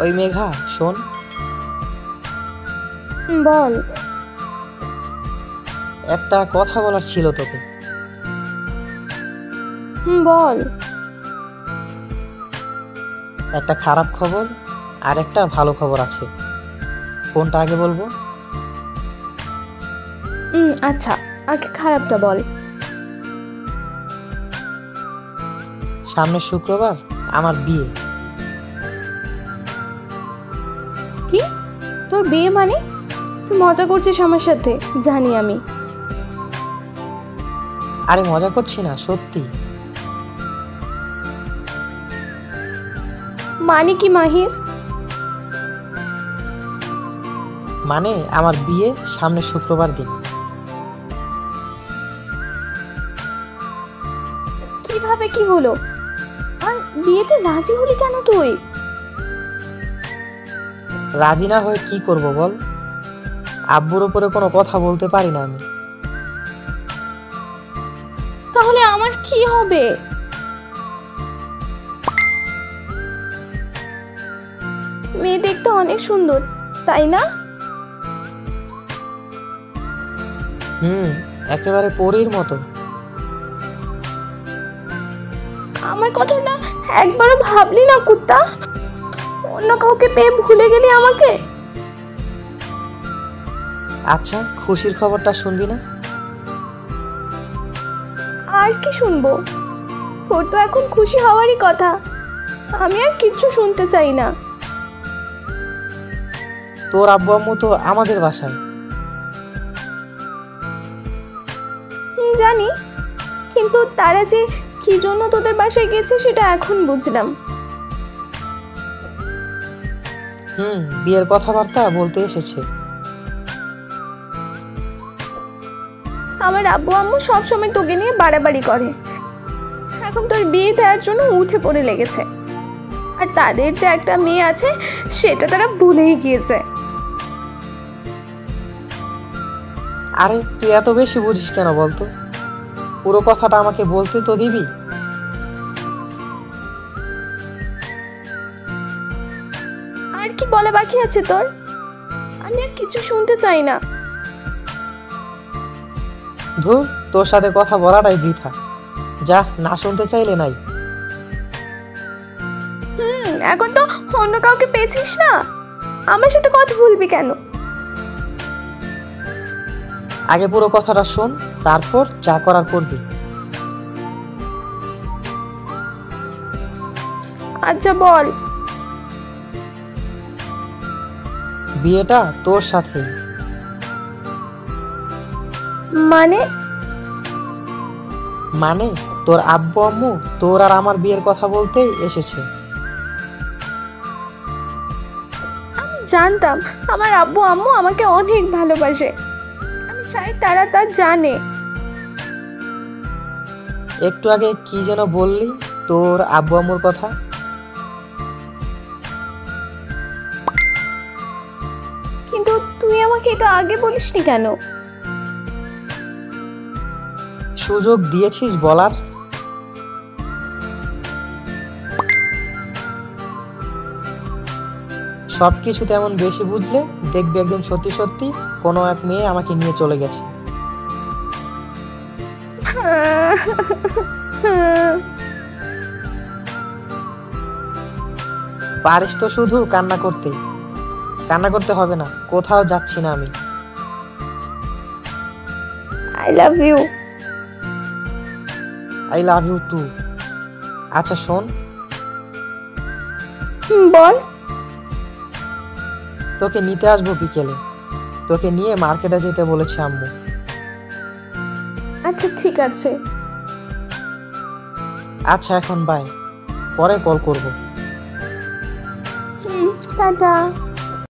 ওই মেঘা, শোন। বল। একটা কথা বলার ছিল তোকে। বল। একটা খারাপ খবর আর একটা ভালো খবর আছে। কোনটা আগে বলবো? আচ্ছা, আগে খারাপটা বল। সামনের শুক্রবার আমার বিয়ে। কি? তোর বিয়ে মানে? তুই মজা করছিস আমার সাথে, জানি আমি। আরে মজা করছি না, সত্যি। মানে কি মাহির? মানে আমার বিয়ে সামনের শুক্রবার দিন। কিভাবে কি হলো? আর বিয়েতে রাজি হলি কেন তুই? রাজি না হয়ে কি করব বল? আব্বুর উপরে কোনো কথা বলতে পারি না আমি। তাহলে আমার কি হবে? মেয়ে দেখতে অনেক সুন্দর, তাই না? একেবারে পরীর মতো। আমার কথাটা একবারও ভাবলি না কুত্তা? অন্য কাউকে পেয়ে ভুলে গেলি আমাকে? আচ্ছা, খুশির খবরটা শুনবি না? আর কি শুনবো? তোর তো এখন খুশি হওয়ারই কথা। আমি আর কিচ্ছু শুনতে চাই না। তোর আব্বু আম্মু তো আমাদের বাসায়। জানি, কিন্তু তারা যে কি জন্য তোদের বাসায় গেছে সেটা এখন বুঝলাম। বিয়ের কথাবার্তা বলতে এসেছে। আমার আব্বু আম্মু সবসময় তোকে নিয়ে বাড়াবাড়ি করে। এখন তোর বিয়ে দেওয়ার জন্য উঠে পড়ে লেগেছে। আর তাদের যে একটা মেয়ে আছে সেটা তারা ভুলেই গিয়েছে। আরে তুই এত বেশি বুঝিস কেন বলতো? পুরো কথাটা আমাকে বলতে তো দিবি? আর কি বলা বাকি আছে তোর? আমি আর কিছু শুনতে চাই না। ধুর, তোর সাথে কথা বলাটাই বৃথা। যা, না শুনতে চাইলে নাই। এখন তো অন্য কাউকে পেয়েছিস না, আমার সাথে কথা বলবি কেন? আগে পুরো কথাটা শোন, তারপর যা করার করবি। আচ্ছা বল। বিয়েটা তোর সাথে। মানে? মানে তোর আব্বু আম্মু তোর আর আমার বিয়ের কথা বলতেই এসেছে। আমি জানতাম আমার আব্বু আম্মু আমাকে অনেক ভালোবাসে। আমি চাই তারা তা জানে। একটু আগে কি যেন বললি তোর আব্বু আম্মুর কথা? কিন্তু তুই আমাকে এটা আগে বলিসনি কেন? সুযোগ দিয়েছিস বলার। সবকিছু তেমন বেশি বুঝলে দেখবি একদিন সত্যি সত্যি কোনো এক মেয়ে আমাকে নিয়ে চলে গেছে। পারিস তো শুধু কান্না করতে। কান্না করতে হবে না, কোথাও যাচ্ছি না আমি। I love you. I love you too. আচ্ছা শোন, বল। তোকে নিতে আসবো বিকেলে। তোকে নিয়ে মার্কেটে যেতে বলেছে আম্মু। আচ্ছা ঠিক আছে। আচ্ছা এখন বাই, পরে কল করব। টাটা।